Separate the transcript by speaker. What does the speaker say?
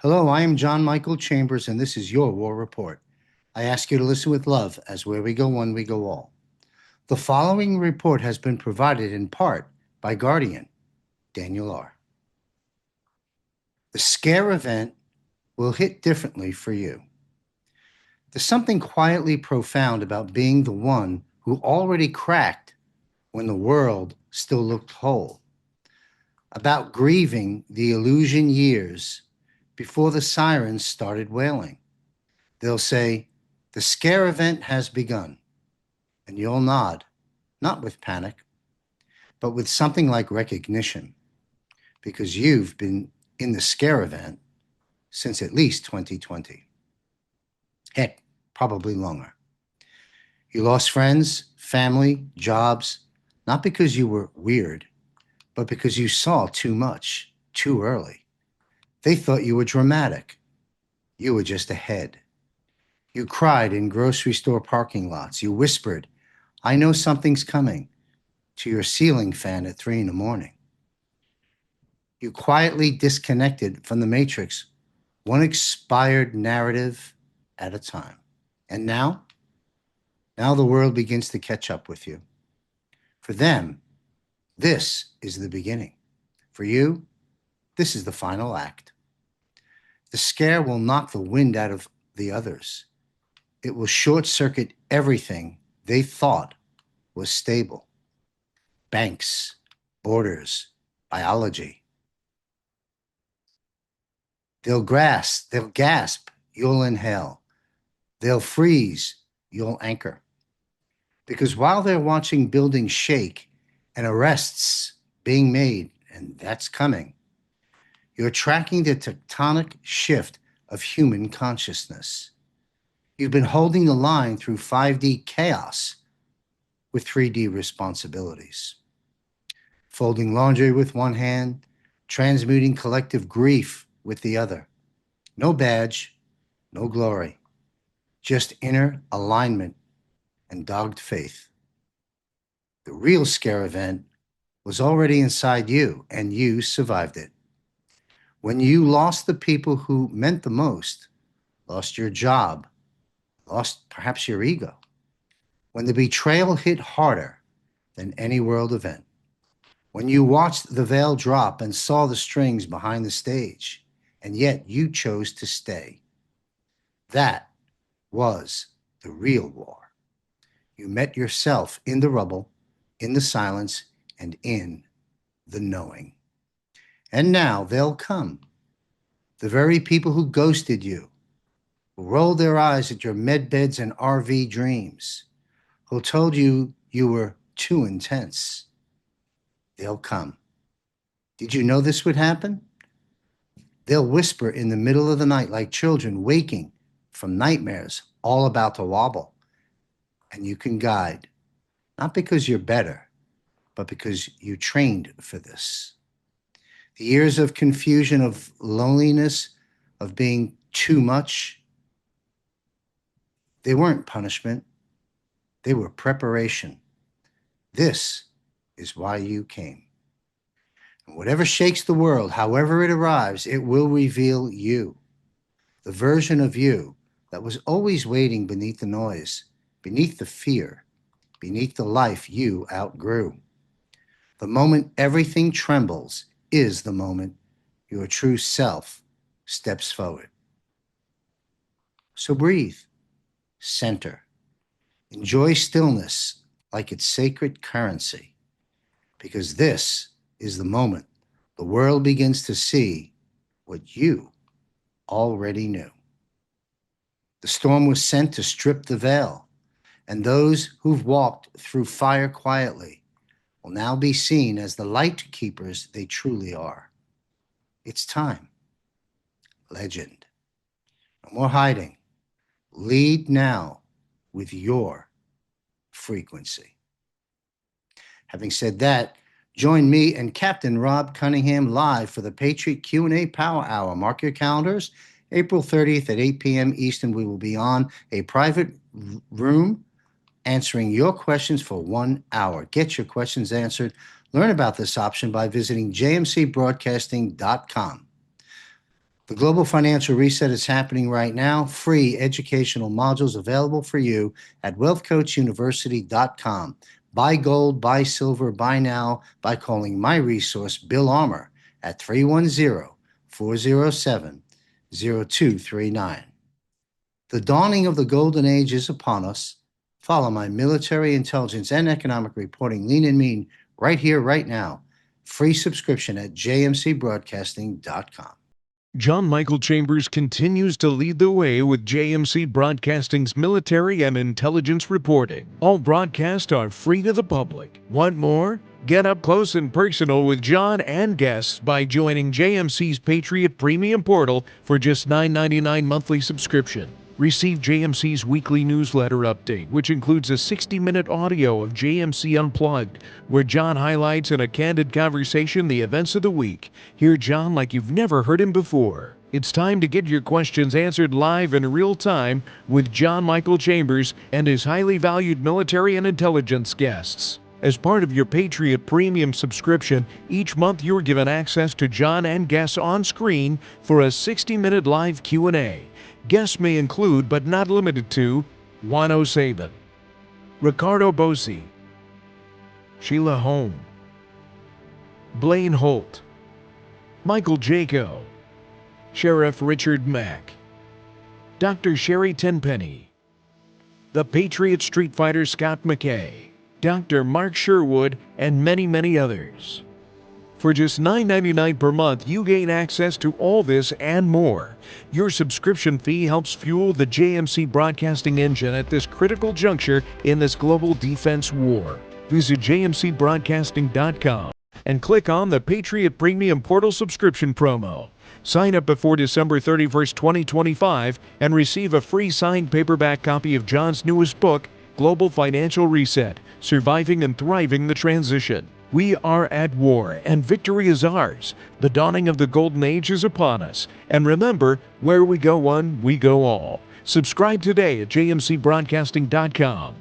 Speaker 1: Hello, I am John Michael Chambers, and this is your War Report. I ask you to listen with love, as where we go one, we go all. The following report has been provided in part by Guardian, Daniel R. The scare event will hit differently for you. There's something quietly profound about being the one who already cracked when the world still looked whole, about grieving the illusion years before the sirens started wailing. They'll say, the scare event has begun, and you'll nod, not with panic, but with something like recognition, because you've been in the scare event since at least 2020. Heck, probably longer. You lost friends, family, jobs, not because you were weird, but because you saw too much, too early. They thought you were dramatic. You were just ahead. You cried in grocery store parking lots. You whispered, I know something's coming, to your ceiling fan at 3 in the morning. You quietly disconnected from the matrix, one expired narrative at a time. And now the world begins to catch up with you. For them, this is the beginning. For you, this is the final act. The scare will knock the wind out of the others. It will short circuit everything they thought was stable. Banks, borders, biology. They'll gasp, you'll inhale. They'll freeze, you'll anchor. Because while they're watching buildings shake and arrests being made, and that's coming, you're tracking the tectonic shift of human consciousness. You've been holding the line through 5D chaos with 3D responsibilities. Folding laundry with one hand, transmuting collective grief with the other. No badge, no glory, just inner alignment and dogged faith. The real scare event was already inside you, and you survived it. When you lost the people who meant the most, lost your job, lost perhaps your ego, when the betrayal hit harder than any world event, when you watched the veil drop and saw the strings behind the stage, and yet you chose to stay, that was the real war. You met yourself in the rubble, in the silence, and in the knowing. And now they'll come. The very people who ghosted you, who rolled their eyes at your med beds and RV dreams, who told you you were too intense. They'll come. Did you know this would happen? They'll whisper in the middle of the night like children waking from nightmares, all about to wobble. And you can guide, not because you're better, but because you trained for this. The years of confusion, of loneliness, of being too much, they weren't punishment. They were preparation. This is why you came. And whatever shakes the world, however it arrives, it will reveal you, the version of you that was always waiting beneath the noise, beneath the fear, beneath the life you outgrew. The moment everything trembles is the moment your true self steps forward. So breathe, center, enjoy stillness like it's sacred currency, because this is the moment the world begins to see what you already knew. The storm was sent to strip the veil, and those who've walked through fire quietly will now be seen as the light keepers they truly are. It's time. Legend. No more hiding. Lead now with your frequency. Having said that, join me and Captain Rob Cunningham live for the Patriot Q&A Power Hour. Mark your calendars. April 30th at 8 p.m. Eastern, we will be on a private room answering your questions for 1 hour. Get your questions answered. Learn about this option by visiting jmcbroadcasting.com. The Global Financial Reset is happening right now. Free educational modules available for you at wealthcoachuniversity.com. Buy gold, buy silver, buy now by calling my resource, Bill Armour, at 310-407-0239. The dawning of the golden age is upon us. Follow my military intelligence and economic reporting lean and mean right here, right now. Free subscription at jmcbroadcasting.com.
Speaker 2: John Michael Chambers continues to lead the way with JMC Broadcasting's military and intelligence reporting. All broadcasts are free to the public. Want more? Get up close and personal with John and guests by joining JMC's Patriot Premium Portal for just $9.99 monthly subscription. Receive JMC's weekly newsletter update, which includes a 60-minute audio of JMC Unplugged, where John highlights in a candid conversation the events of the week. Hear John like you've never heard him before. It's time to get your questions answered live in real time with John Michael Chambers and his highly valued military and intelligence guests. As part of your Patriot Premium subscription, each month you're given access to John and guests on screen for a 60-minute live Q&A. Guests may include, but not limited to, Juan O. Sabin, Ricardo Bosi, Sheila Holm, Blaine Holt, Michael Jaco, Sheriff Richard Mack, Dr. Sherry Tenpenny, the Patriot Street Fighter Scott McKay, Dr. Mark Sherwood, and many, many others. For just $9.99 per month, you gain access to all this and more. Your subscription fee helps fuel the JMC broadcasting engine at this critical juncture in this global defense war. Visit jmcbroadcasting.com and click on the Patriot Premium Portal subscription promo. Sign up before December 31st, 2025 and receive a free signed paperback copy of John's newest book, Global Financial Reset: Surviving and Thriving the Transition. We are at war, and victory is ours. The dawning of the golden age is upon us. And remember, where we go one, we go all. Subscribe today at jmcbroadcasting.com.